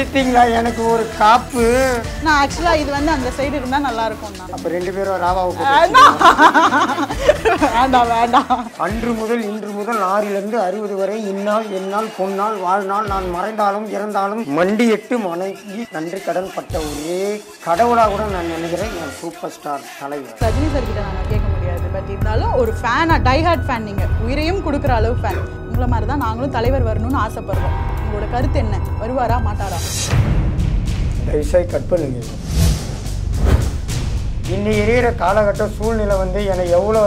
கொடுத்தீங்களா எனக்கு ஒரு காப்பு? நான் ஆக்சுவலா இது வந்து அந்த சைடு இருந்தா நல்லா இருக்கும் தான். அப்ப 2 பேரும் ராவாவுக்கு வேண்டாம் வேண்டாம். அன்று முதல் இன்று முதல் 6லிருந்து 60 வரை இந்நாள் எந்நாள் பொன்னாள் வாழ்நாள் நான் மறைந்தாலும் இறந்தாலும் மண்டியிட்டு மனைவி நன்றி கடன் பட்ட ஒரே கடவுளா கூட நான் நினைக்கிறேன் என் சூப்பர் ஸ்டார் தலைவர் ரஜினி சார் கிட்ட நாங்கள் கேட்க முடியாது. பட் இருந்தாலும் ஒரு ஃபேனா டைஹார்ட் ஃபேன் நீங்க, உயிரையும் கொடுக்குற அளவு ஃபேன். உங்களை மாதிரி தான் நாங்களும் தலைவர் வரணும்னு ஆசைப்படுறோம். உங்களோட கருத்து என்ன? வருவாரா மாட்டாரா? தயவுசெய்து கட் பண்ணுங்க. இன்னைக்கு இருக்கிற காலகட்ட சூழ்நிலை வந்து எனக்கு எவ்வளோ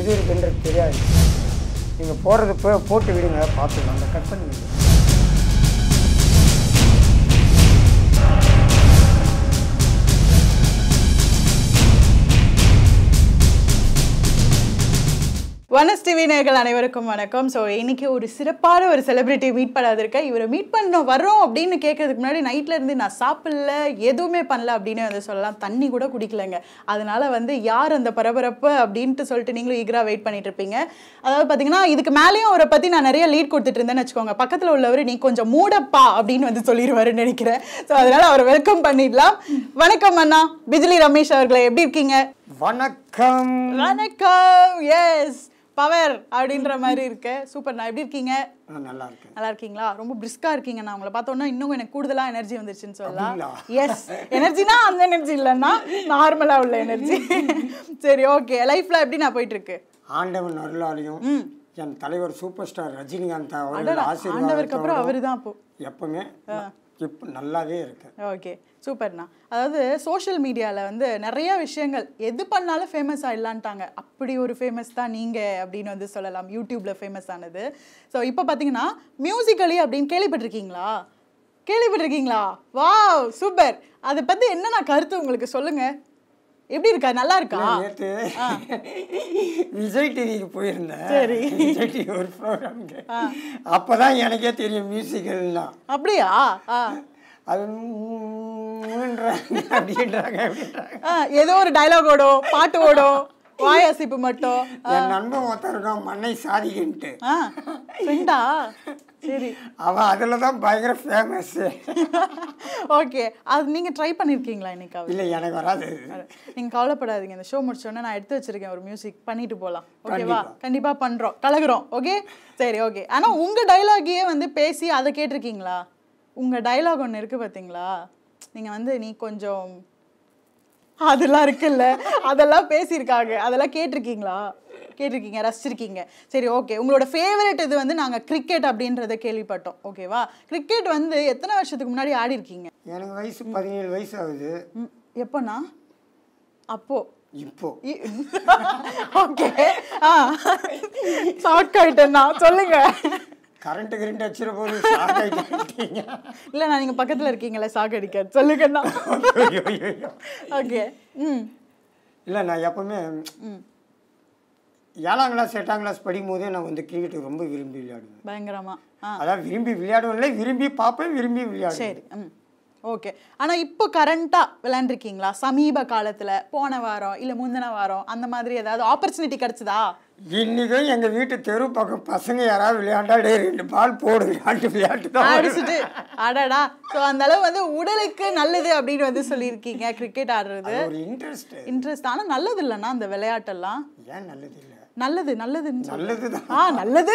இது இருக்குன்றது தெரியாது. நீங்கள் போடுறது போட்டு விடுங்க, பார்த்துக்கலாம். அந்த கட் பண்ணுங்க. வனஸ் டிவி நேயர்கள் அனைவருக்கும் வணக்கம். ஸோ இன்னைக்கு ஒரு சிறப்பான ஒரு செலிபிரிட்டி மீட் பண்ணாதிருக்கேன். இவரை மீட் பண்ண வர்றோம் அப்படின்னு கேட்கறதுக்கு முன்னாடி நைட்ல இருந்து நான் சாப்பிடல, எதுவுமே பண்ணல அப்படின்னு வந்து சொல்லலாம். தண்ணி கூட குடிக்கலங்க. அதனால வந்து யார் அந்த பரபரப்பு அப்படின்ட்டு சொல்லிட்டு நீங்களும் ஈகரா வெயிட் பண்ணிட்டு இருப்பீங்க. அதாவது பார்த்தீங்கன்னா இதுக்கு மேலேயும் அவரை பற்றி நான் நிறைய லீட் கொடுத்துட்டு இருந்தேன்னு வச்சுக்கோங்க. பக்கத்தில் உள்ளவர் நீ கொஞ்சம் மூடப்பா அப்படின்னு வந்து சொல்லிடுவாருன்னு நினைக்கிறேன். ஸோ அதனால அவரை வெல்கம் பண்ணிடலாம். வணக்கம் அண்ணா. பிஜிலி ரமேஷ் அவர்களே, எப்படி இருக்கீங்க? வணக்கம். வணக்கம். எஸ், பவர் அப்படின்ற மாதிரி இருக்கு. சூப்பர். நான் எப்படி இருக்கீங்க? நல்லா இருக்கேன். நல்லா இருக்கீங்களா? ரொம்ப பிரிஸ்கா இருக்கீங்க. நான் உங்களை பார்த்தோன்னா இன்னும் எனக்கு கூடுதலா எனர்ஜி வந்துருச்சுன்னு சொல்லலாம். எஸ், எனர்ஜினா அந்த எனர்ஜி இல்லைன்னா நார்மலா உள்ள எனர்ஜி. சரி, ஓகே. லைஃப்ல எப்படி நான் போயிட்டு இருக்கு? ஆண்டவன் அருளாலையும் என் தலைவர் சூப்பர் ஸ்டார் ரஜினிகாந்த் அவர்கள் ஆண்டவருக்கு அப்புறம் அவரு தான் அப்போ எப்பவுமே இப்போ நல்லாவே இருக்கு. ஓகே, சூப்பர்ண்ணா. அதாவது சோஷியல் மீடியாவில் வந்து நிறைய விஷயங்கள் எது பண்ணாலும் ஃபேமஸ் ஆகிடலான்ட்டாங்க. அப்படி ஒரு ஃபேமஸ் தான் நீங்கள் அப்படின்னு வந்து சொல்லலாம். யூடியூப்பில் ஃபேமஸ் ஆனது. ஸோ இப்போ பார்த்தீங்கன்னா மியூசிக்கலி அப்படின்னு கேள்விப்பட்டிருக்கீங்களா? Wow, super. அதை பற்றி என்னென்ன கருத்து உங்களுக்கு சொல்லுங்கள். எப்படி இருக்கா? நல்லா இருக்கா? நேற்று விஜய் டிவிக்கு போயிருந்தேன். சரி, விஜய் டிவி ஒரு ப்ரோக்ராமுக்கு. அப்போதான் எனக்கே தெரியும் மியூசிக்கல்லாம். அப்படியா? அது அப்படின்றாங்க. ஏதோ ஒரு டைலாக் ஓடும், பாட்டு ஓடும், வாயாசிப்பு மட்டும். என் நண்பன் ஒருத்தர் இருக்கான், மண்ணை சாதிக்கின்ட்டு. ஃப்ரெண்டா? சரி, அவன் அதில் தான் பயங்கர ஃபேமஸ். ஓகே. அது நீங்கள் ட்ரை பண்ணியிருக்கீங்களா இன்னைக்கு? இல்லை, எனக்கு வராது. நீங்கள் கவலைப்படாதீங்க. இந்த ஷோ முடிச்சோன்னே நான் எடுத்து வச்சிருக்கேன் ஒரு மியூசிக், பண்ணிட்டு போகலாம். ஓகேவா? கண்டிப்பாக பண்ணுறோம், கலகுறோம். ஓகே, சரி, ஓகே. ஆனால் உங்கள் டைலாகையே வந்து பேசி அதை கேட்டிருக்கீங்களா? உங்கள் டைலாக் ஒன்று இருக்குது பார்த்தீங்களா? நீங்கள் வந்து நீ கொஞ்சம் அதெல்லாம் இருக்குல்ல, அதெல்லாம் பேசியிருக்காங்க. அதெல்லாம் கேட்டிருக்கீங்களா? கேட்டிருக்கீங்க, ரசிச்சிருக்கீங்க. சரி, ஓகே. உங்களோட ஃபேவரட் இது வந்து நாங்கள் கிரிக்கெட் அப்படின்றத கேள்விப்பட்டோம். ஓகேவா? கிரிக்கெட் வந்து எத்தனை வருஷத்துக்கு முன்னாடி ஆடி இருக்கீங்க? எனக்கு வயசு 17 வயசு ஆகுது. எப்போண்ணா? அப்போ இப்போ ஓகே. ஷார்ட் ஆயிட்டேண்ணா, சொல்லுங்க. கரண்ட் அடிச்சிட போது இல்லை, நான் நீங்கள் பக்கத்தில் இருக்கீங்களே சாக் அடிக்க, சொல்லுங்கண்ணா. ஓகே. இல்லை, நான் எப்பவுமே 7ஆம் கிளாஸ் 8ஆம் கிளாஸ் படிக்கும் போதே நான் வந்து கிரிக்கெட் ரொம்ப விரும்பி விளையாடுவேன். பயங்கரமா? அதான் விரும்பி விளையாடுவேன், விரும்பி பார்ப்பேன், விரும்பி விளையாடுவேன். சரி, ஓகே. ஆனால் இப்போ கரண்ட்டாக விளையாண்டுருக்கீங்களா? சமீப காலத்தில், போன வாரம் இல்லை முந்தின வாரம் அந்த மாதிரி ஏதாவது ஆப்பர்ச்சுனிட்டி கிடச்சிதா? இன்னைக்கும் எங்கள் வீட்டு தெரு பக்கம் பசங்க யாராவது விளையாண்டாலே 2 பால் போடு விளையாட்டு தான் அடிச்சுட்டு அடடா. ஸோ அந்த அளவு வந்து உடலுக்கு நல்லது அப்படின்னு வந்து சொல்லியிருக்கீங்க கிரிக்கெட் ஆடுறது. ஒரு இன்ட்ரெஸ்ட். ஆனால் நல்லது இல்லைன்னா அந்த விளையாட்டெல்லாம்? ஏன் நல்லது இல்லை? நல்லது நல்லதுதான். நல்லது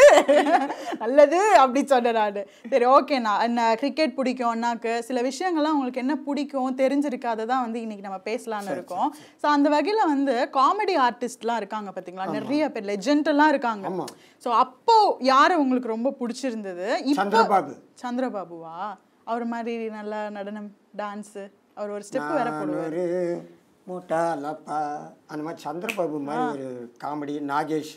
அப்படி சொன்னேன் நான். சரி, ஓகேண்ணா. என்ன கிரிக்கெட் பிடிக்கும் அண்ணாக்கு? சில விஷயங்கள்லாம் உங்களுக்கு என்ன பிடிக்கும் தெரிஞ்சிருக்கு, அதை தான் வந்து இன்னைக்கு நம்ம பேசலான்னு இருக்கோம். ஸோ அந்த வகையில் வந்து காமெடி ஆர்டிஸ்ட்லாம் இருக்காங்க பார்த்தீங்களா? நிறைய பேர் லெஜெண்டெல்லாம் இருக்காங்க. ஸோ அப்போ யார் உங்களுக்கு ரொம்ப பிடிச்சிருந்தது? சந்திரபாபுவா? அவர் மாதிரி நல்லா நடனம், டான்ஸு, அவர் ஒரு ஸ்டெப் வேற போடுவார். மூட்டா லப்பா அந்த மாதிரி சந்திரபாபு மாதிரி ஒரு காமெடி. நாகேஷ்,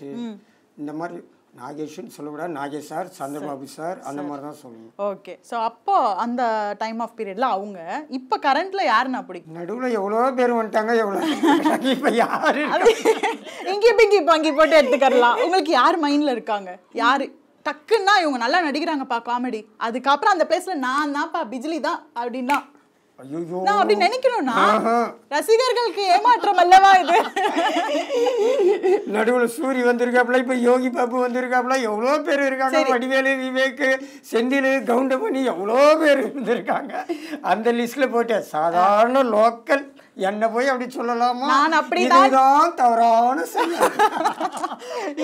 இந்த மாதிரி நாகேஷ்னு சொல்லக்கூடாது, நாகேஷ் சார், சந்திரபாபு சார், அந்த மாதிரி தான் சொல்லணும். ஓகே. ஸோ அப்போ அந்த டைம் ஆஃப் பீரியட்ல அவங்க. இப்போ கரண்ட்ல யாருன்னா பிடிக்கும்? நடுவில் எவ்வளோ பேர் வந்துட்டாங்க, எவ்வளோ இப்போ யாரு இங்கி பிங்கி பங்கி போட்டு எடுத்துக்கலாம். உங்களுக்கு யார் மைண்ட்ல இருக்காங்க? யாரு டக்குன்னா இவங்க நல்லா நடிக்கிறாங்கப்பா காமெடி, அதுக்கப்புறம் அந்த பிளேஸ்ல நான் தான்ப்பா பிஜிலி தான் அப்படின்னா? ஐயோ நான் அப்படி நினைக்கணும்னா ரசிகர்களுக்கு ஏமாற்றம் அல்லவா இது? நடுவில் சூரி வந்திருக்காப்புல, இப்ப யோகி பாபு வந்திருக்காப்புல, எவ்வளோ பேர் இருக்காங்க. வடிவேலு, விவேக், செந்தில், கவுண்டமணி, எவ்வளோ பேர் இருந்திருக்காங்க. அந்த லிஸ்ட்ல போட்டு சாதாரண லோக்கல் என்ன போய் அப்படி சொல்லலாமா? நான் அப்படிதான் தவறான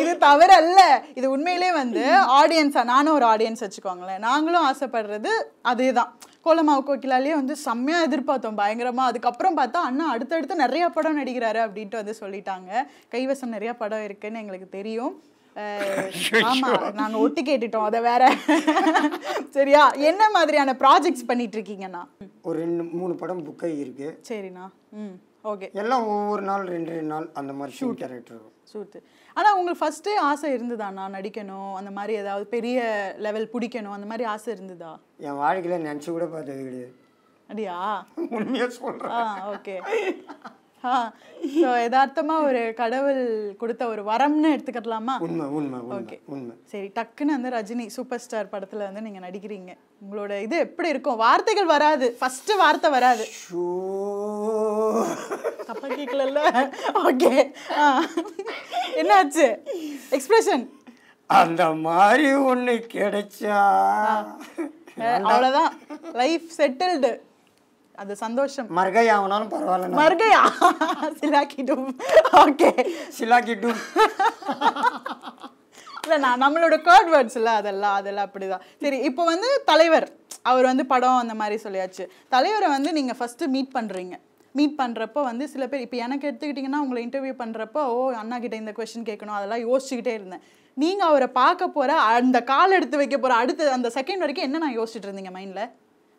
இது தவறு அல்ல. இது உண்மையிலே வந்து ஆடியன்ஸா, நானும் ஒரு ஆடியன்ஸ் வச்சுக்கோங்களேன், நாங்களும் ஆசைப்படுறது அதேதான். கோலமாவு கோகிலாலே வந்து செம்மையா எதிர்பார்த்தோம் பயங்கரமா. அதுக்கப்புறம் பார்த்தா அண்ணா அடுத்தடுத்து நிறைய படம் நடிக்கிறாரு அப்படின்ட்டு வந்து சொல்லிட்டாங்க. கைவசம் நிறைய படம் இருக்குன்னு எங்களுக்கு தெரியும். ஆமா, நாங்க ஒட்டி கேட்டுட்டோம் அதை வேற. சரியா, என்ன மாதிரியான ப்ராஜெக்ட்ஸ் பண்ணிட்டு இருக்கீங்கண்ணா? ஒரு 2-3 படம் புக் ஆகியிருக்கு. சரிண்ணா. ஓகே. எல்லாம் ஒவ்வொரு நாள் 2 நாள் அந்த மாதிரி ஷூட் கேரக்டர் ஷூட்டு. ஆனால் உங்களுக்கு ஃபர்ஸ்டே ஆசை இருந்ததாண்ணா நடிக்கணும், அந்த மாதிரி ஏதாவது பெரிய லெவல் பிடிக்கணும், அந்த மாதிரி ஆசை இருந்ததா? என் வாழ்க்கையில் நினச்சி கூட பார்த்தது கிடையாது. அப்படியா? உண்மையாக சொல்கிறேன். ஓகே. ஸோ யதார்த்தமாக ஒரு கடவுள் கொடுத்த ஒரு வரம்னு எடுத்துக்கலாமா? உண்மை உண்மை ஓகே உண்மை. சரி, டக்குன்னு வந்து ரஜினி சூப்பர் ஸ்டார் படத்தில் வந்து நீங்கள் நடிக்கிறீங்க. உங்களோட இது எப்படி இருக்கும்? வார்த்தைகள் வராது, ஃபர்ஸ்ட் வார்த்தை வராது. தப்பா கேட்கல. ஓகே, என்னாச்சு எக்ஸ்பிரஷன்? அந்த மாதிரி ஒன்று கிடைச்சா அவ்வளோதான், லைஃப் செட்டில்டு. அது சந்தோஷம். மர்கையா ஆனாலும் பரவாயில்ல. மர்கையா சிலாக்கிட்டும். ஓகே, சிலாக்கிட்டும். இல்லை, நான் நம்மளோட கோட் வேர்ட்ஸ் இல்லை, அதெல்லாம் அப்படிதான். சரி, இப்போ வந்து தலைவர் அவர் வந்து படம் அந்த மாதிரி சொல்லியாச்சு. தலைவரை வந்து நீங்கள் ஃபஸ்ட்டு மீட் பண்ணுறப்போ வந்து சில பேர், இப்போ எனக்கு எடுத்துக்கிட்டிங்கன்னா உங்களை இன்டர்வியூ பண்ணுறப்போ, அண்ணா கிட்ட இந்த கொஸ்டின் கேட்கணும் அதெல்லாம் யோசிச்சுக்கிட்டே இருந்தேன். நீங்கள் அவரை பார்க்க போகிற அந்த கால் எடுத்து வைக்க போகிற அடுத்த அந்த செகண்ட் வரைக்கும் என்ன நான் யோசிச்சுட்டு இருந்தீங்க மைண்டில்?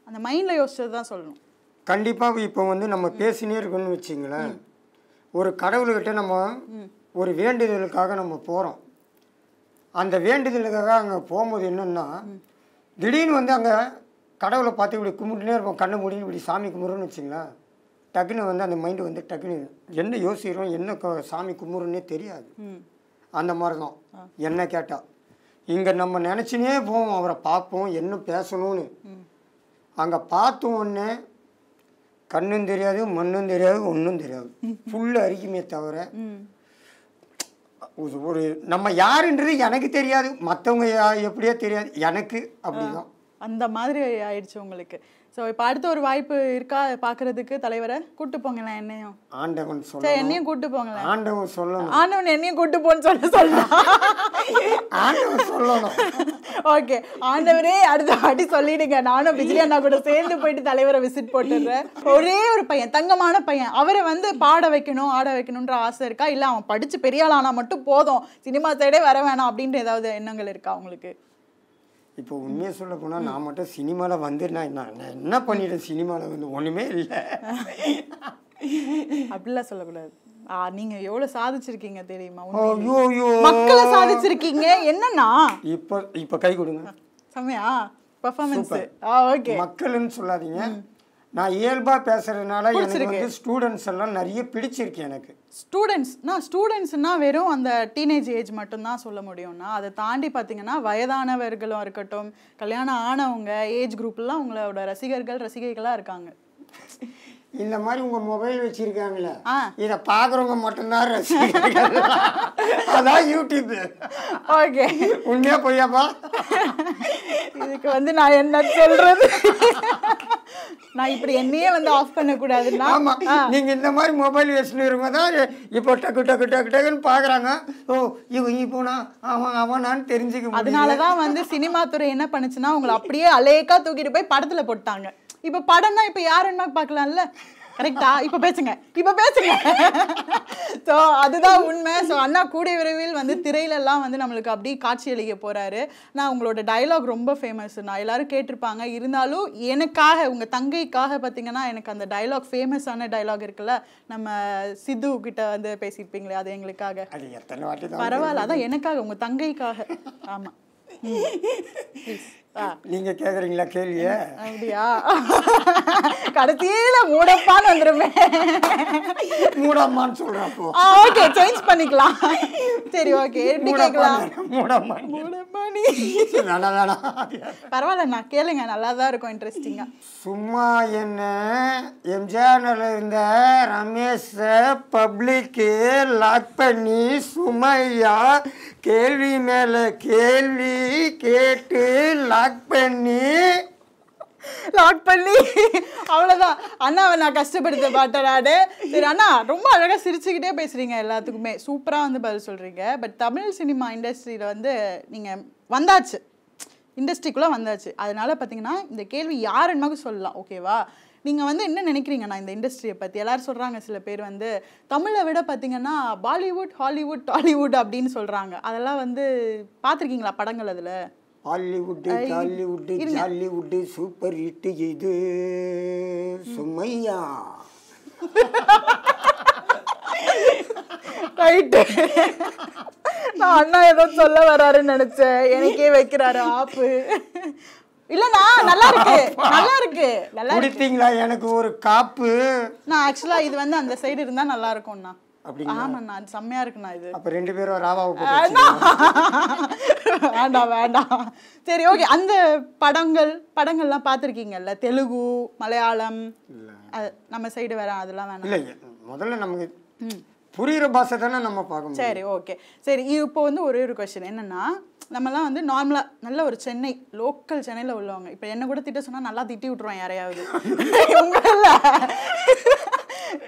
அந்த மைண்டில் யோசிச்சது தான் சொல்லணும். கண்டிப்பாக இப்போ வந்து நம்ம பேசினே இருக்கணும்னு வச்சிங்களேன். ஒரு கடவுள்கிட்ட நம்ம ஒரு வேண்டுதலுக்காக நம்ம போகிறோம். அந்த வேண்டுதலுக்காக அங்கே போகும்போது என்னென்னா, திடீர்னு வந்து அங்கே கடவுளை பார்த்து இப்படி கும்பிட்டுனே இருப்போம், கண்ணை மூடின்னு இப்படி சாமி கும்பிட்றோன்னு வச்சிங்களேன். டக்குன்னு வந்து அந்த மைண்டு வந்து டக்குன்னு என்ன யோசிக்கிறோம், என்ன சாமி கும்பிட்றோன்னே தெரியாது. அந்த மாதிரி தான் என்ன கேட்டால். இங்கே நம்ம நினச்சினே போவோம், அவரை பார்ப்போம், என்ன பேசணும்னு. அங்கே பார்த்த உடனே கண்ணும் தெரியாது, மண்ணும் தெரியாது, ஒன்றும் தெரியாது, ஃபுல்லு அரிக்குமே தவிர ஒரு நம்ம யாருன்றது எனக்கு தெரியாது, மற்றவங்க எப்படியோ தெரியாது, எனக்கு அப்படிதான். அந்த மாதிரி ஆயிடுச்சு உங்களுக்கு. ஸோ இப்போ அடுத்த ஒரு வாய்ப்பு இருக்கா பார்க்கறதுக்கு? தலைவரை கூப்பிட்டு போங்களேன். என்னையும் ஆண்டவன் சொல்ல, என்னையும் கூப்பிட்டு போங்களேன். ஆண்டவன் சொல்லணும். ஆண்டவன் என்னையும் கூப்பிட்டு போன்னு சொல்லலாம். ஆண்டவன் சொல்லணும். ஓகே, ஆண்டவரே அடுத்த வாட்டி சொல்லிடுங்க, நானும் பிஜிலி அண்ணா கூட சேர்ந்து போயிட்டு தலைவரை விசிட் போட்டுடுறேன். ஒரே ஒரு பையன், தங்கமான பையன், அவரை வந்து பாட வைக்கணும் ஆட வைக்கணுன்ற ஆசை இருக்கா? இல்லை அவன் படித்து பெரிய ஆளானா மட்டும் போதும், சினிமா சைடே வர வேணாம் அப்படின்ற ஏதாவது எண்ணங்கள் இருக்கா உங்களுக்கு? இப்போ உண்மையாக சொல்ல போனால் நான் மட்டும் சினிமாவில் வந்து நான் என்ன பண்ணிட்டேன், சினிமாவில் வந்து ஒன்றுமே இல்லை. அப்படிலாம் சொல்லக்கூடாது. நீங்க எவ்வளவு சாதிச்சிருக்கீங்க தெரியுமா? ஐயோ, மக்களை சாதிச்சிருக்கீங்க. என்னன்னா இப்போ கை கொடுங்க. செமையா பெர்ஃபார்மன்ஸ். ஓகே, மக்கள்னு சொல்லாதீங்க, நான் இயல்பாக பேசுறதுனால எனக்கு வந்து ஸ்டூடெண்ட்ஸ் எல்லாம் நிறைய பிடிச்சிருக்கு. எனக்கு ஸ்டூடெண்ட்ஸ்னா வெறும் அந்த டீனேஜ் ஏஜ் மட்டும்தான் சொல்ல முடியும்னா, அதை தாண்டி பார்த்தீங்கன்னா வயதானவர்களும் இருக்கட்டும், கல்யாணம் ஆனவங்க ஏஜ் குரூப்லாம் உங்களோட ரசிகைகளாக இருக்காங்க. இந்த மாதிரி உங்க மொபைல் வச்சிருக்காங்களே, இதை பார்க்குறவங்க மட்டும்தான் ரசிகர்கள். அதான் யூடியூப். ஓகே, உண்மையா பொய்யாப்பா? இதுக்கு வந்து நான் என்ன சொல்றது? நான் இப்படி என்னையே வந்து ஆஃப் பண்ணக்கூடாதுன்னா. ஆமா, நீங்க இந்த மாதிரி மொபைல் வச்சுருங்க தான் இப்போ டக்குன்னு பாக்குறாங்க. இவங்க போனா அவனான்னு தெரிஞ்சுக்க. அதனாலதான் வந்து சினிமா துறை என்ன பண்ணுச்சுன்னா உங்களை அப்படியே அலேக்கா தூக்கிட்டு போய் படத்துல போட்டாங்க. இப்ப படம்னா இப்ப யாருன்னா பாக்கலாம்ல, கரெக்டா? இப்ப பேசுங்க. ஸோ அதுதான் உண்மை. ஸோ அண்ணா கூடிய விரைவில் வந்து திரையிலெல்லாம் வந்து நம்மளுக்கு அப்படி காட்சி அளிக்க போறாரு. நான் உங்களோட டைலாக் ரொம்ப ஃபேமஸ், நான் எல்லாரும் கேட்டிருப்பாங்க. இருந்தாலும் எனக்காக, உங்க தங்கைக்காக பார்த்தீங்கன்னா எனக்கு அந்த டைலாக், ஃபேமஸான டைலாக் இருக்குல்ல, நம்ம சித்து கிட்ட வந்து பேசியிருப்பீங்களே, அது எங்களுக்காக. பரவாயில்ல, அதான் எனக்காக, உங்க தங்கைக்காக. ஆமா, நீங்க கேக்குறீங்களா கேள்விய? அப்படியா? கடைசியில மூடப்பான்னு வந்துருமே. மூடம்மான்னு சொல்றேன் அப்போ. ஓகே, சேஞ்ச் பண்ணிக்கலாம். சரி, ஓகே. எப்படி கேட்கலாம்? மூடம்மா. மூடப்பாணி. வேணாம். பரவாயில்லண்ணா, கேளுங்க, நல்லா தான் இருக்கும், இன்ட்ரெஸ்டிங்கா. சும்மா என்ன எம்ஜிஆர்ல இருந்த ரமேஷ பப்ளிக்கு லாக் பண்ணி சுமையா கேள்வி மேல கேள்வி கேட்டு லாக் பண்ணி அவ்வளோதான். அண்ணாவை நான் கஷ்டப்படுத்த மாட்டேன் நானு. சரி அண்ணா, ரொம்ப அழகாக சிரிச்சுக்கிட்டே பேசுறீங்க, எல்லாத்துக்குமே சூப்பராக வந்து பதில் சொல்றீங்க. பட் தமிழ் சினிமா இண்டஸ்ட்ரியில் வந்து நீங்கள் வந்தாச்சு, இண்டஸ்ட்ரிக்குள்ளே வந்தாச்சு. அதனால பார்த்தீங்கன்னா இந்த கேள்வி யாருன்னாலும் சொல்லலாம், ஓகேவா? நீங்கள் வந்து என்ன நினைக்கிறீங்கண்ணா இந்த இண்டஸ்ட்ரியை பற்றி? எல்லோரும் சொல்கிறாங்க, சில பேர் வந்து தமிழை விட பார்த்தீங்கன்னா பாலிவுட், ஹாலிவுட், டாலிவுட் அப்படின்னு சொல்கிறாங்க. அதெல்லாம் வந்து பார்த்துருக்கீங்களா படங்கள்? அதில் ஹாலிவுட்டு, டாலிவுட்டு, ஜாலிவுட்டு, சூப்பர் ஹிட்டு இது சுமையா. ரைட்டு. நான் அண்ணா ஏதோ சொல்ல வராருன்னு நினைச்சேன், எனக்கே வைக்கிறாரு ஆப்பு. இல்லண்ணா, நல்லா இருக்கு, நல்லா இருக்கு, நல்லா குடித்தீங்களா எனக்கு ஒரு காப்பு? நான் ஆக்சுவலா இது வந்து அந்த சைடு இருந்தா நல்லா இருக்கும்ண்ணா. அப்படிங்களா? ஆமாண்ணா, அது செம்மையா இருக்குண்ணா. இது அப்ப ரெண்டு பேரும் ராவாவை வேண்டாம் வேண்டாம். சரி, ஓகே. அந்த படங்கள்லாம் பார்த்துருக்கீங்கல்ல, தெலுங்கு, மலையாளம், நம்ம சைடு வேற, அதெல்லாம் வேணாம். இல்லை, முதல்ல நமக்கு புரியுற பாஷை தானே நம்ம பார்க்கணும். சரி, ஓகே. சரி, இப்போ வந்து ஒரே ஒரு கொஸ்டின் என்னன்னா, நம்மலாம் வந்து நார்மலாக நல்ல ஒரு சென்னை லோக்கல் சென்னையில் உள்ளவங்க, இப்போ என்ன கூட திட்ட சொன்னால் நல்லா திட்டி விட்ருவோம் யாரையாவது.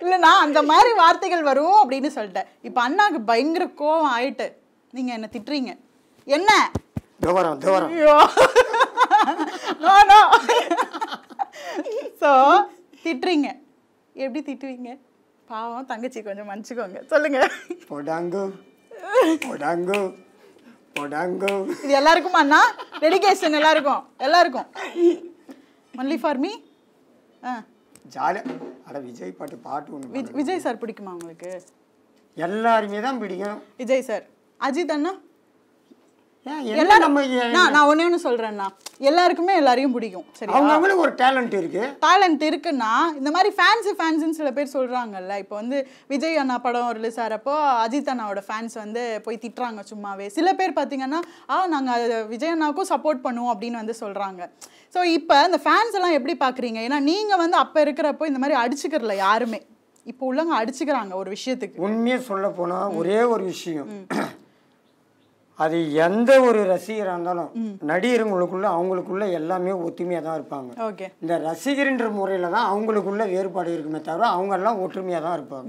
இல்லைண்ணா, அந்த மாதிரி வார்த்தைகள் வரும் அப்படின்னு சொல்லிட்டேன். இப்போ அண்ணாக்கு பயங்கர கோவம் ஆயிட்டு நீங்கள் என்ன திட்டுறீங்க, என்ன ஸோ திட்டுறீங்க, எப்படி திட்டுவீங்க? பாவம் தங்கச்சி, கொஞ்சம் மன்னிச்சுக்கோங்க, சொல்லுங்க. இது எல்லாருக்கும் அண்ணா, டெடிகேஷன் எல்லாருக்கும் ஒன்லி ஃபார் மீ. ஜாலியாக. அட விஜய் பாட்டு ஒன்று. விஜய் சார் பிடிக்குமா உங்களுக்கு? எல்லாருமே தான் பிடிக்கும் விஜய் சார். அஜித் அண்ணா? நான் ஒண்ணு சொல்றேன்னா, எல்லாருக்குமே எல்லாரையும் பிடிக்கும். சரி, அவங்களுக்கு ஒரு டேலண்ட் இருக்குன்னா இந்த மாதிரி ஃபேன்ஸ் சில பேர் சொல்றாங்கல்ல. இப்போ வந்து விஜய் அண்ணா படம் ரிலீஸ் ஆகிறப்போ அஜித் அண்ணாவோட ஃபேன்ஸ் வந்து போய் திட்டுறாங்க சும்மாவே. சில பேர் பார்த்தீங்கன்னா நாங்க விஜய் அண்ணாவுக்கும் சப்போர்ட் பண்ணுவோம் அப்படின்னு வந்து சொல்றாங்க. ஸோ இப்போ இந்த ஃபேன்ஸ் எல்லாம் எப்படி பாக்குறீங்க? ஏன்னா நீங்க வந்து அப்ப இருக்கிறப்போ இந்த மாதிரி அடிச்சுக்கிறல யாருமே, இப்போ உள்ளவங்க அடிச்சுக்கிறாங்க ஒரு விஷயத்துக்கு. உண்மையே சொல்ல போனா ஒரே ஒரு விஷயம், அது எந்த ஒரு ரசிகராக இருந்தாலும் நடிகர்களுக்குள்ள அவங்களுக்குள்ள எல்லாமே ஒத்துமையாக தான் இருப்பாங்க. இந்த ரசிகர்ன்ற முறையில் தான் அவங்களுக்குள்ள வேறுபாடு இருக்குமே தவிர அவங்க எல்லாம் ஒற்றுமையாக தான் இருப்பாங்க,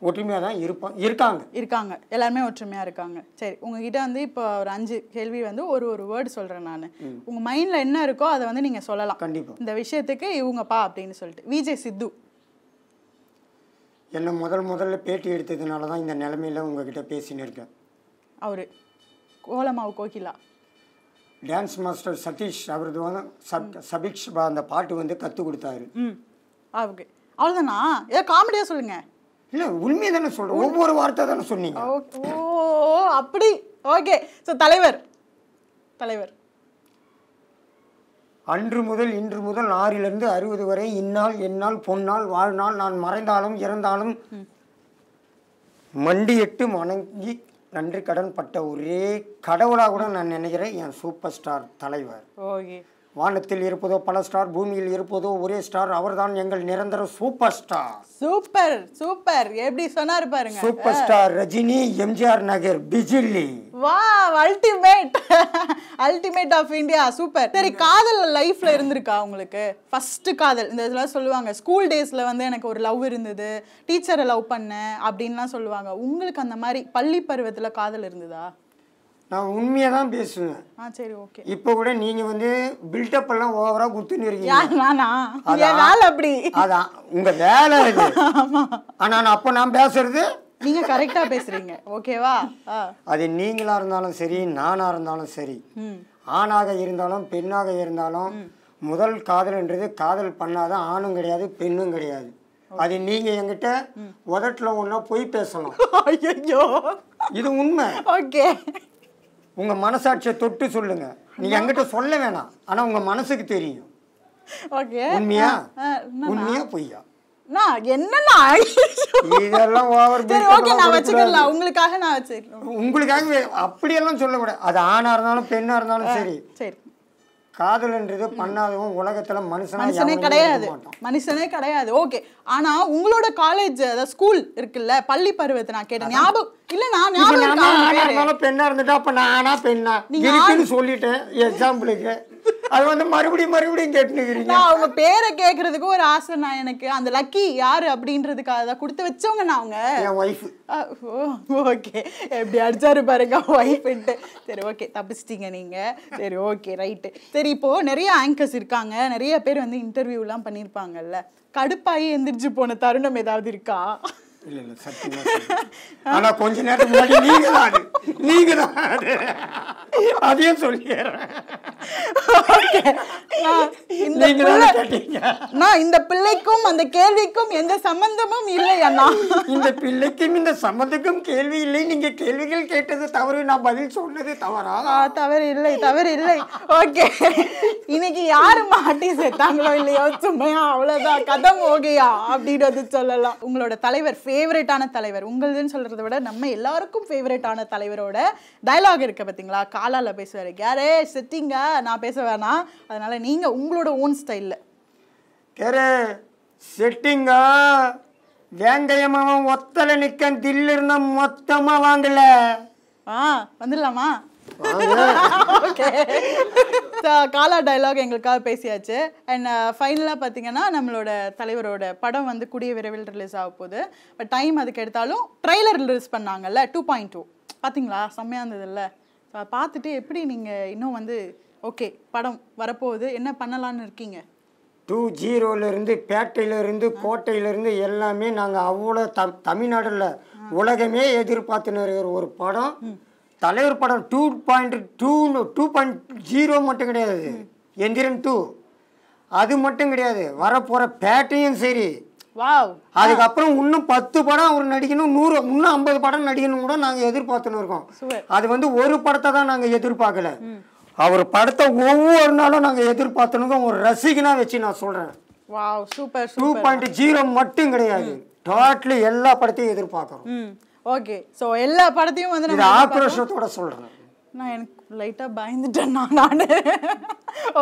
ஒற்றுமையாக தான் இருக்காங்க. எல்லாருமே ஒற்றுமையாக இருக்காங்க. சரி, உங்ககிட்ட வந்து இப்போ ஒரு 5 கேள்வி வந்து ஒரு வேர்டு சொல்கிறேன் நான். உங்கள் மைண்டில் என்ன இருக்கோ அதை வந்து நீங்கள் சொல்லலாம். கண்டிப்பாக. இந்த விஷயத்துக்கு இவங்கப்பா அப்படின்னு சொல்லிட்டு. விஜய் சித்து என்னை முதல்ல பேட்டி எடுத்ததுனால தான் இந்த நிலைமையில உங்ககிட்ட பேசின்னு இருக்கேன். அவரு கோலமாவு கோகிலா டான்ஸ் மாஸ்டர் சதீஷ் அவரது வந்து சபிக்ஷ் அந்த பாட்டு வந்து கற்றுக் கொடுத்தாரு. ஓகே, அவ்வளோதானா? ஏதோ காமெடியாக சொல்லுங்க. இல்லை, உண்மையை தானே சொல்கிறேன், ஒவ்வொரு வார்த்தை தானே சொன்னீங்க. ஓ அப்படி. ஓகே. ஸோ தலைவர் அன்று முதல் இன்று முதல் 6லிருந்து 60 வரை இந்நாள் எந்நாள் பொன்னாள் வாழ்நாள் நான் மறைந்தாலும் இறந்தாலும் மண்டியிட்டு வணங்கி நன்றி கடன் பட்ட ஒரே கடவுளாக கூட நான் நினைக்கிறேன் என் சூப்பர் ஸ்டார் தலைவர். வானத்தில் இருப்பதோ பல ஸ்டார், பூமியில் இருப்பதோ ஒரே ஸ்டார், அவர்தான் எங்கள் நிரந்தர சூப்பர் ஸ்டார். சூப்பர் எப்படி சொன்னாரு பாருங்க. சூப்பர் ஸ்டார் ரஜினி, எம்ஜிஆர் நகர் பிஜிலி. Wow, ultimate of India. Super. சரி, காதல் லைஃப்ல இருந்திருக்கா உங்களுக்கு? ஃபர்ஸ்ட் காதல் இந்த இதெல்லாம் சொல்லுவாங்க, ஸ்கூல் டேஸ்ல வந்து எனக்கு ஒரு லவ் இருந்தது, டீச்சரை லவ் பண்ணேன் அப்படின்லாம் சொல்லுவாங்க. உங்களுக்கு அந்த மாதிரி பள்ளி பருவத்துல காதல் இருந்ததா? நான் உண்மையாக தான் பேசுவேன். சரி, ஓகே. இப்போ கூட நீங்க வந்து பில்டப் எல்லாம் ஓவரா குத்துன்னு இருக்கீங்க. அப்படி அதான் உங்க வேலை இது. ஆனா அப்ப நான் பேசுறது நீங்க கரெக்டா பேசுறீங்க, ஓகேவா? அது நீங்களா இருந்தாலும் சரி, நானா இருந்தாலும் சரி, ஆணாக இருந்தாலும் பெண்ணாக இருந்தாலும் முதல் காதல்ன்றது காதல் பண்ணாதான் ஆணும் கிடையாது பெண்ணும் கிடையாது. அது நீங்க என்கிட்ட உதட்டுல ஒன்னா போய் பேசலாம். ஐயோ, இது உண்மை. ஓகே. உங்கள் மனசாட்சியை தொட்டு சொல்லுங்க. நீங்கள் என்கிட்ட சொல்ல வேணாம், ஆனால் உங்கள் மனசுக்கு தெரியும். ஓகே. உண்மையா பொய்யா? என்னன்னா இதெல்லாம் ஓவர். சரி ஓகே, நான் வச்சுக்கலாம், உங்களுக்காக நான் வச்சுக்கிறேன். உங்களுக்காக அப்படியெல்லாம் சொல்லக்கூடாது. அது ஆணா இருந்தாலும் பெண்ணா இருந்தாலும் சரி. சரி, காதல்ன்றது பண்ணாதவன் உலகத்துல மனுஷனே கிடையாது, மனுஷனே கிடையாது. ஓகே, ஆனா உங்களோட காலேஜ் அதாவது ஸ்கூல் இருக்குல்ல, பள்ளி பருவத்தை நான் கேட்டேன். ஞாபகம் இல்ல, நான் ஞாபகம் பெண்ணா இருந்துட்டா அப்ப நானா பெண்ணா இருக்குன்னு சொல்லிட்டேன் எக்ஸாம்பிளுக்கு. அது வந்து மறுபடியும் கேட்டுக்கிறீங்க. அவங்க பேரை கேட்கறதுக்கு ஒரு ஆசை நான். எனக்கு அந்த லக்கி யாரு அப்படின்றதுக்காக தான் கொடுத்து வச்சவங்க நான். அவங்க என் ஒய்ஃப். ஓகே, எப்படி அடிச்சாரு பாருங்க ஒய்ஃப்ட்டு. சரி ஓகே, தப்பிச்சிட்டீங்க நீங்க. சரி ஓகே ரைட்டு. சரி, இப்போ நிறைய ஆங்கர்ஸ் இருக்காங்க, நிறைய பேர் வந்து இன்டர்வியூலாம் பண்ணியிருப்பாங்கல்ல. கடுப்பாயி எந்திரிச்சு போன தருணம் ஏதாவது இருக்கா? இல்ல சத்தியமா. ஆனா கொஞ்ச நேரம் முன்னாடி நீங்க தான் அதையும் சொல்லிடுறேன். இந்த பிள்ளைக்கும் அந்த கேள்விக்கும் எந்த சம்பந்தமும் இல்லை அண்ணா. இந்த பிள்ளைக்கும் இந்த சம்பந்தக்கும் கேள்வி இல்லை. நீங்க கேள்விகள் கேட்டது தவறு, நான் பதில் சொன்னது தவறா? தவறு இல்லை. ஓகே, இன்னைக்கு யாரு மாட்டி சேர்த்தாங்களோ இல்லையோ, சும்மையா அவ்வளவுதான், கதம் ஓகேயா அப்படின்றது சொல்லலாம். உங்களோட தலைவர், ஃபேவரட்டான தலைவர், உங்களுதுன்னு சொல்றதை விட நம்ம எல்லாருக்கும் ஃபேவரட்டான தலைவரோட டயலாக் இருக்கு பார்த்தீங்களா? காலால பேசுவாரு, யாரே செட்டிங்க, நான் பேச வேணாம், அதனால நீங்க உங்களோட ஓன் ஸ்டைல்ல. கேரே செட்டிங்க, வேங்கையமாவும் ஒத்தல நிக்க தில்லு இருந்தா மொத்தமா வாங்கல. வந்துடலாமா? ஓகே, காலா டயலாக் எங்களுக்காக பேசியாச்சு. அண்ட் ஃபைனலாக பார்த்தீங்கன்னா நம்மளோட தலைவரோட படம் வந்து கூடிய விரைவில் ரிலீஸ் ஆக போகுது. பட் டைம் அதுக்கு எடுத்தாலும் ட்ரெய்லர் ரிலீஸ் பண்ணாங்கல்ல 2.2, பார்த்தீங்களா? செம்மையாக இருந்ததுல்ல? பார்த்துட்டு எப்படி நீங்கள் இன்னும் வந்து ஓகே படம் வரப்போகுது, என்ன பண்ணலான்னு இருக்கீங்க? 2.0 பேட்டையிலேருந்து கோட்டையிலேருந்து எல்லாமே நாங்கள் அவ்வளோ தமிழ்நாடுல உலகமே எதிர்பார்த்துன்னு இருக்கிற ஒரு படம். தலைவர் படம் 2.0 மட்டும் கிடையாது, எந்திரன் 2 அது மட்டும் கிடையாது, வரப்போகிற பேட்டையும் சரி. அதுக்கப்புறம் இன்னும் 10 படம் அவர் நடிக்கணும், 100 இன்னும் 50 படம் நடிக்கணும் கூட நாங்கள் எதிர்பார்த்துன்னு இருக்கோம். அது வந்து ஒரு படத்தை தான் நாங்கள் எதிர்பார்க்கல, அவர் படத்தை ஒவ்வொரு நாளும் நாங்கள் எதிர்பார்த்துன்னு ஒரு ரசிகனா வச்சு நான் சொல்கிறேன். 2.0 மட்டும் கிடையாது, டோட்டலி எல்லா படத்தையும் எதிர்பார்க்குறோம். ஓகே, ஸோ எல்லா படத்தையும் வந்து நான் ஆக்ரோஷத்தோட சொல்கிறேன். நான் எனக்கு லைட்டாக பயந்துட்டேன் நான்.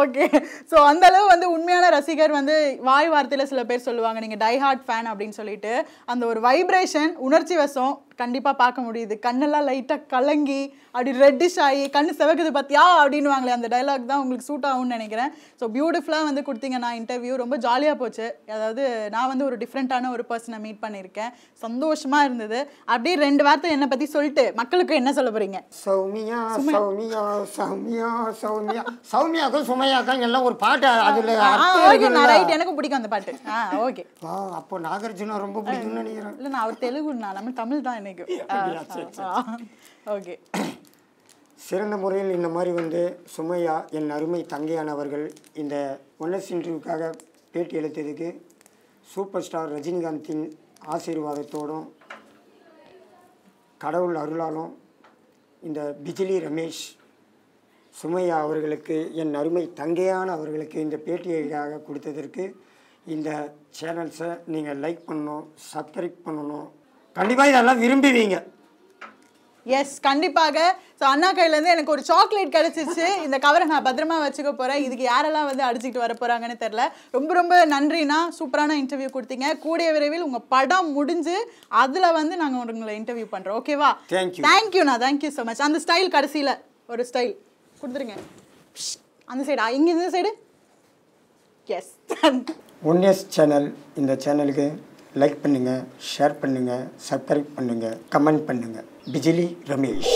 ஓகே, ஸோ அந்த அளவு வந்து உண்மையான ரசிகர் வந்து வாய் வார்த்தையில் சில பேர் சொல்லுவாங்க நீங்கள் டை ஹார்ட் ஃபேன் அப்படின்னு சொல்லிட்டு. அந்த ஒரு வைப்ரேஷன், உணர்ச்சி வசம் கண்டிப்பாக பார்க்க முடியுது. கண்ணெல்லாம் லைட்டாக கலங்கி அப்படி ரெட்டிஷ் ஆகி கண்ணு செவக்குது பார்த்தியா அப்படின்னு வாங்களே, அந்த டைலாக் தான் உங்களுக்கு சூட் ஆகும்னு நினைக்கிறேன். ஸோ பியூட்டிஃபுல்லாக வந்து கொடுத்தீங்க. நான் இன்டர்வியூ ரொம்ப ஜாலியாக போச்சு. அதாவது நான் வந்து ஒரு டிஃப்ரெண்ட்டான ஒரு பர்சனை மீட் பண்ணியிருக்கேன், சந்தோஷமாக இருந்தது. அப்படியே 2 வார்த்தை என்னை பற்றி சொல்லிட்டு மக்களுக்கு என்ன சொல்ல போகிறீங்க? சௌமியா சௌமியா சௌமியா சௌமியா சௌமியாக்கும் சுமையாக்கும் எல்லாம் ஒரு பாட்டு. அதில் ரைட், எனக்கும் பிடிக்கும் அந்த பாட்டு. ஓகே, அப்போ நாகார்ஜுனா ரொம்ப பிடிக்கும்னு நினைக்கிறேன். இல்லை, நான் அவர் தெலுங்கு, நம்ம தமிழ் தான் எனக்கு. ஓகே, சிறந்த முறையில் இந்த மாதிரி வந்து சுமையா, என் அருமை தங்கையானவர்கள் இந்த ஒன்னஸ் இன்டர்வியூக்காக பேட்டி அளித்ததுக்கு சூப்பர் ஸ்டார் ரஜினிகாந்தின் ஆசீர்வாதத்தோடும் கடவுள் அருளாலும் இந்த பிஜிலி ரமேஷ் சுமையா அவர்களுக்கு, என் அருமை தங்கையான அவர்களுக்கு இந்த பேட்டியாக கொடுத்ததற்கு இந்த சேனல்ஸை நீங்கள் லைக் பண்ணணும், சப்ஸ்கிரைப் பண்ணணும். கண்டிப்பாக இதெல்லாம் விரும்புவீங்க. எஸ், கண்டிப்பாக. ஸோ அண்ணா கையிலேருந்து எனக்கு ஒரு சாக்லேட் கிடச்சிச்சு. இந்த கவரை நான் பத்திரமா வச்சுக்க போகிறேன். இதுக்கு யாரெல்லாம் வந்து அடிச்சுக்கிட்டு வர போகிறாங்கன்னு தெரில. ரொம்ப ரொம்ப நன்றிண்ணா, சூப்பரான இன்டர்வியூ கொடுத்தீங்க. கூடிய விரைவில் உங்கள் படம் முடிஞ்சு அதில் வந்து நாங்கள் உங்களை இன்டர்வியூ பண்ணுறோம். ஓகேவா? தேங்க்யூண்ணா, தேங்க்யூ ஸோ மச். அந்த ஸ்டைல் கடைசியில் ஒரு ஸ்டைல் கொடுத்துருங்க. அந்த சைடா, இங்கே இந்த சைடு. எஸ், ஒன்னஸ் சேனல், இந்த சேனலுக்கு லைக் பண்ணுங்கள், ஷேர் பண்ணுங்கள், சப்ஸ்கிரைப் பண்ணுங்கள், கமெண்ட் பண்ணுங்கள். பிஜிலி ரமேஷ்.